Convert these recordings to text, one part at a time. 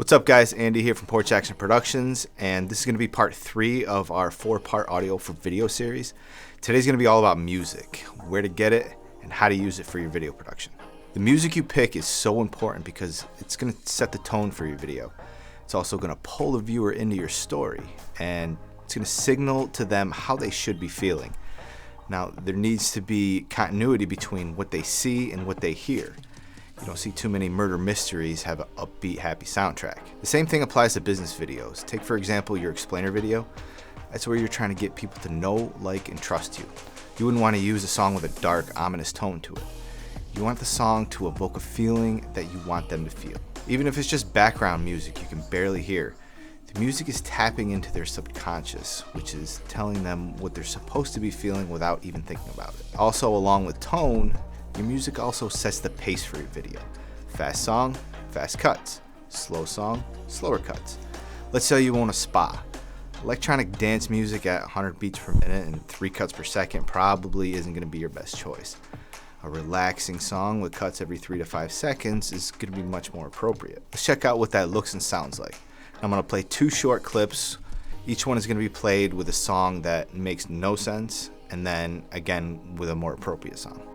What's up guys, Andy here from Porch Action Productions, and this is going to be part 3 of our 4-part audio for video series. Today's going to be all about music, where to get it, and how to use it for your video production. The music you pick is so important because it's going to set the tone for your video. It's also going to pull the viewer into your story, and it's going to signal to them how they should be feeling. Now, there needs to be continuity between what they see and what they hear. You don't see too many murder mysteries have an upbeat, happy soundtrack. The same thing applies to business videos. Take, for example, your explainer video. That's where you're trying to get people to know, like, and trust you. You wouldn't want to use a song with a dark, ominous tone to it. You want the song to evoke a feeling that you want them to feel. Even if it's just background music you can barely hear, the music is tapping into their subconscious, which is telling them what they're supposed to be feeling without even thinking about it. Also, along with tone, your music also sets the pace for your video. Fast song, fast cuts. Slow song, slower cuts. Let's say you own a spa. Electronic dance music at 100 beats per minute and 3 cuts per second probably isn't going to be your best choice. A relaxing song with cuts every 3 to 5 seconds is going to be much more appropriate. Let's check out what that looks and sounds like. I'm going to play 2 short clips. Each one is going to be played with a song that makes no sense, and then again with a more appropriate song.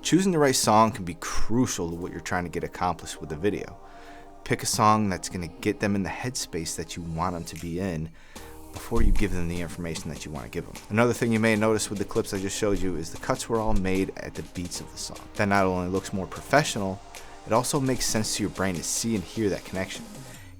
Choosing the right song can be crucial to what you're trying to get accomplished with the video. Pick a song that's going to get them in the headspace that you want them to be in before you give them the information that you want to give them. Another thing you may notice with the clips I just showed you is the cuts were all made at the beats of the song. That not only looks more professional, it also makes sense to your brain to see and hear that connection.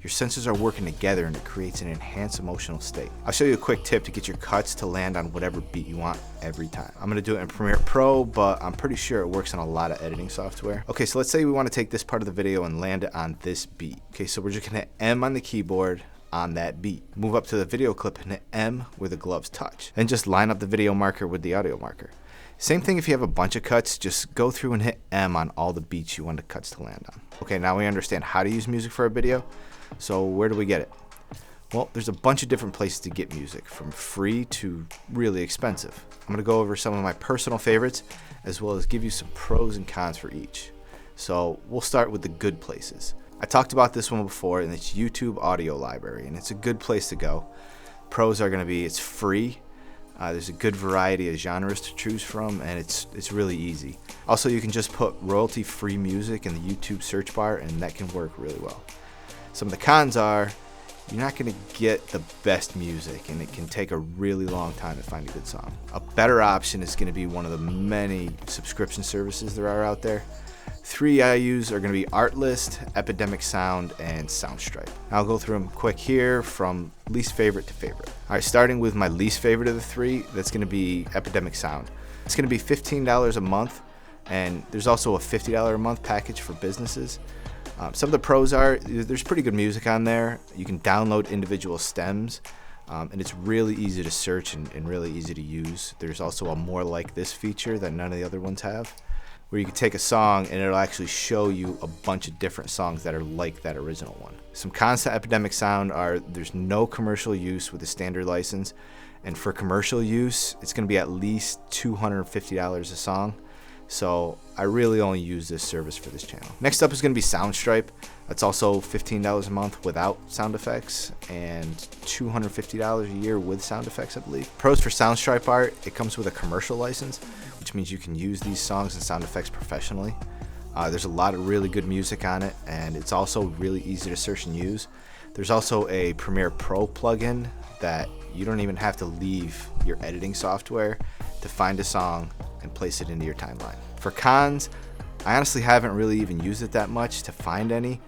Your senses are working together and it creates an enhanced emotional state. I'll show you a quick tip to get your cuts to land on whatever beat you want every time. I'm gonna do it in Premiere Pro, but I'm pretty sure it works on a lot of editing software. Okay, so let's say we wanna take this part of the video and land it on this beat. Okay, so we're just gonna hit M on the keyboard on that beat. Move up to the video clip and hit M where the gloves touch. Then just line up the video marker with the audio marker. Same thing if you have a bunch of cuts, just go through and hit M on all the beats you want the cuts to land on. Okay, now we understand how to use music for a video. So where do we get it? Well, there's a bunch of different places to get music, from free to really expensive. I'm going to go over some of my personal favorites, as well as give you some pros and cons for each. So we'll start with the good places. I talked about this one before, and it's YouTube Audio Library, and it's a good place to go. Pros are going to be it's free. There's a good variety of genres to choose from, and it's really easy. Also, you can just put royalty-free music in the YouTube search bar, and that can work really well. Some of the cons are you're not going to get the best music, and it can take a really long time to find a good song. A better option is going to be one of the many subscription services there are out there. 3 I use are going to be Artlist, Epidemic Sound, and Soundstripe. I'll go through them quick here from least favorite to favorite. All right, starting with my least favorite of the 3, that's going to be Epidemic Sound. It's going to be $15 a month, and there's also a $50 a month package for businesses. Some of the pros are there's pretty good music on there. You can download individual stems, and it's really easy to search and really easy to use. There's also a more like this feature that none of the other ones have, where you can take a song and it'll actually show you a bunch of different songs that are like that original one. Some cons to Epidemic Sound are there's no commercial use with the standard license, and for commercial use it's going to be at least $250 a song. So I really only use this service for this channel. Next up is going to be Soundstripe. That's also $15 a month without sound effects and $250 a year with sound effects, I believe. Pros for Soundstripe are it comes with a commercial license, which means you can use these songs and sound effects professionally. There's a lot of really good music on it, and it's also really easy to search and use. There's also a Premiere Pro plugin that you don't even have to leave your editing software to find a song and place it into your timeline. For cons, I honestly haven't really even used it that much to find any.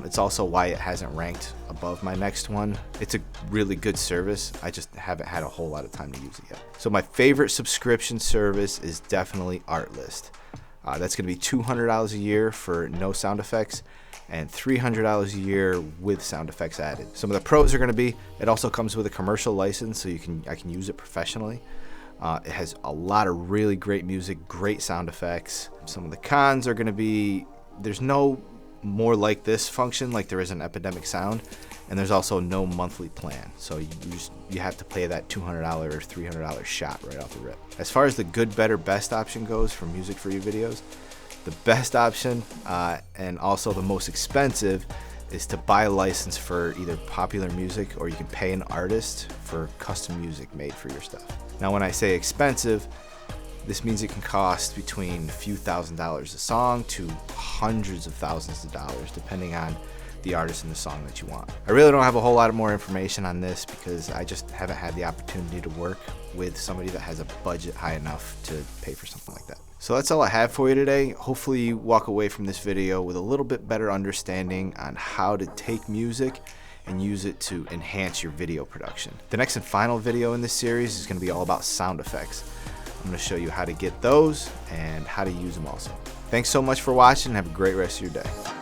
It's also why it hasn't ranked above my next one. It's a really good service. I just haven't had a whole lot of time to use it yet. So my favorite subscription service is definitely Artlist. That's going to be $200 a year for no sound effects and $300 a year with sound effects added. Some of the pros are going to be, it also comes with a commercial license, so I can use it professionally. It has a lot of really great music, great sound effects. Some of the cons are going to be, there's no more like this function like there is in Epidemic Sound, and there's also no monthly plan, so you have to pay that $200 or $300 shot right off the rip. As far as the good, better, best option goes for music for your videos, the best option and also the most expensive is to buy a license for either popular music, or you can pay an artist for custom music made for your stuff. Now when I say expensive, this means it can cost between a few $1,000s a song to hundreds of thousands of dollars, depending on the artist and the song that you want. I really don't have a whole lot more information on this because I just haven't had the opportunity to work with somebody that has a budget high enough to pay for something like that. So that's all I have for you today. Hopefully you walk away from this video with a little bit better understanding on how to take music and use it to enhance your video production. The next and final video in this series is going to be all about sound effects. I'm going to show you how to get those and how to use them also. Thanks so much for watching. Have a great rest of your day.